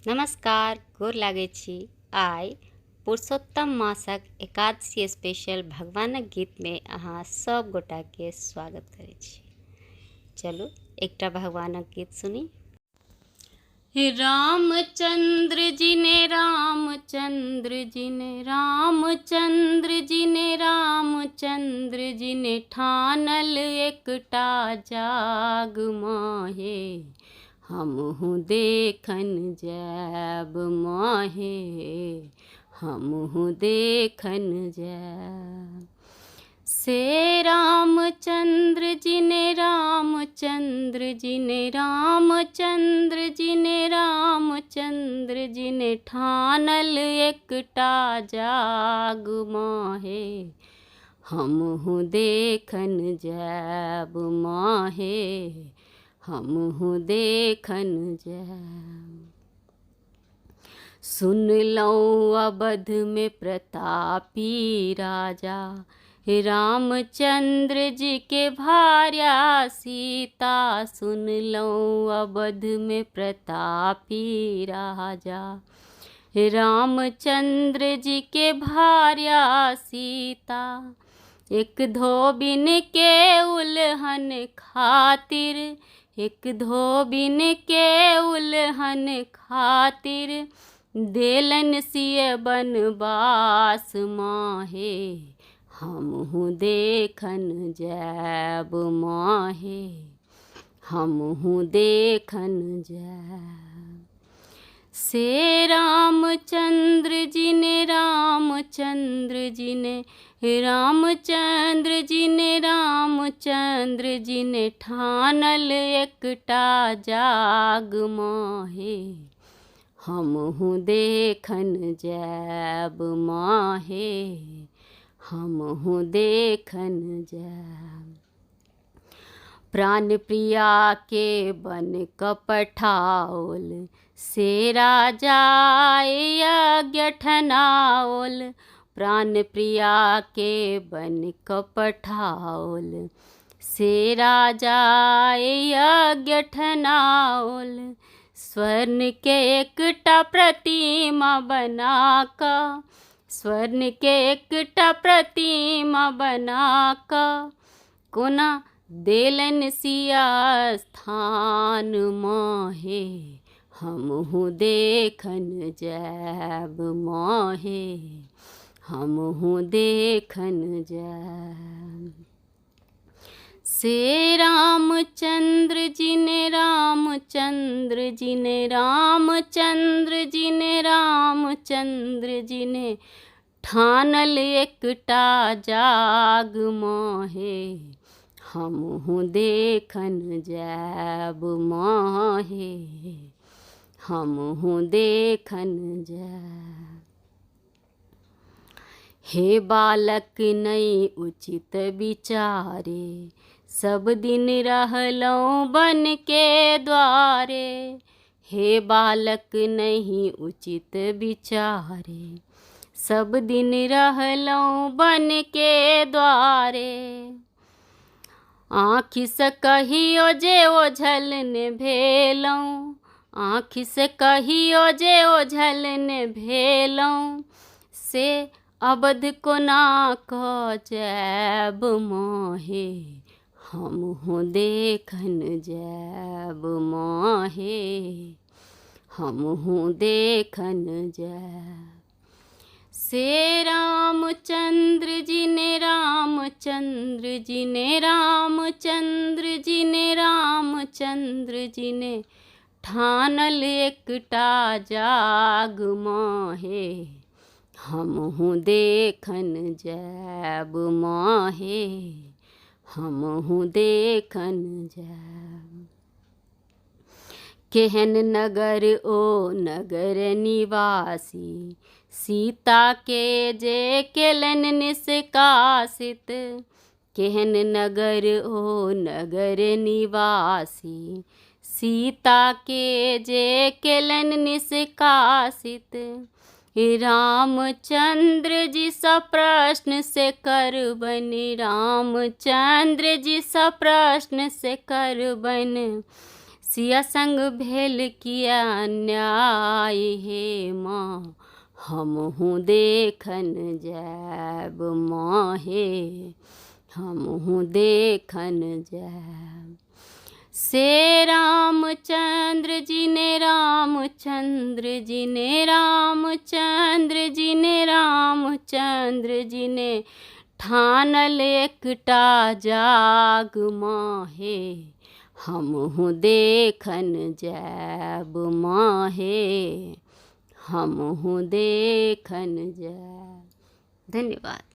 नमस्कार, गोर लागै छी। आइ पुरुषोत्तम मासक एकादशी स्पेशल भगवानक गीत में अहाँ सब गोटा के स्वागत करै छी। चलू एकटा भगवानक गीत सुनी। रामचंद्र जी ने रामचंद्र जी ने रामचंद्र जी ने रामचंद्र जी ने ठानल एकटा जाग माहे हमहु देखन जैब माहे हमहु देखन जैब। से रामचंद्र जी ने रामचंद्र जी ने रामचंद्र जी ने रामचंद्र जी ने ठानल एकटा जाग माहे हमहु देखन जैब माहे हमहु देखन जैब। सुन लऊं अवध में प्रतापी राजा रामचंद्र जी के भार्या सीता। सुन लऊं अवध में प्रतापी राजा रामचंद्र जी के भार्या सीता। एक धोबिन के उल्हन खातिर एक धोबिन के उल्हन खातिर देलन सिय बनवास माहे हमहु देखन जैब माहे हमहु देखन जैब। से रामचंद्र जी ने रामचंद्र जी ने रामचंद्र जी ने रामचंद्र जी ने ठानल एकटा जाग माहे हमहु देखन जैब माहे हमहु देखन जैब। प्राण प्रिया के बन कपठाओल से राजा यज्ञ ठनाओल। प्राण प्रिया के बन कपठाओल से राजा यज्ञ ठनाओल। स्वर्ण के एकटा प्रतिमा बनाकर स्वर्ण के एकटा प्रतिमा बनाकर कोना देलन सिया स्थान माहे हमहु देखन जैब माहे हमहु देखन जैब। से रामचंद्र जी ने रामचंद्र जी ने रामचंद्र जी ने रामचंद्र जी ने ठानल एकटा जाग माहे हमहु देखन जैब माहे हमहु देखन जैब। हे बालक नहीं उचित विचारे सब दिन रहलऊं बन के द्वारे। हे बालक नहीं उचित विचारे सब दिन रहलऊं बन के द्वारे। आँखि से कहियो जे ओझल ने भेलऊं आँखि से कहियो जे ओझल ने भेलऊं से अवध कोना क जैब माहे हमहु देखन जैब माहे हमहु देखन जैब। से रामचंद्र जी ने रामचंद्र जी ने रामचंद्र जी ने रामचंद्र जी ने ठानल एकटा जाग माहे हमहु देखन जैब माहे हमहु देखन जैब। केहन नगर ओ नगर निवासी सीता के जे केलन निष्कासित। केहन नगर ओ नगर निवासी सीता के जे केलन निष्कासित। रामचंद्र जी सा प्रश्न से करबन रामचंद्र जी सा प्रश्न से करबन सिया संग भेल किया न्याय हे माँ, हमहूँ देखन जाब माँ हे, हमहूँ देखन जाब। से रामचंद्र जी ने, रामचंद्र जी ने, रामचंद्र जी ने, रामचंद्र जी ने ठानल एकटा जाग माँ हे, हमहूँ देखन जाब माँ हे, हमहूँ देखन जाब। धन्यवाद।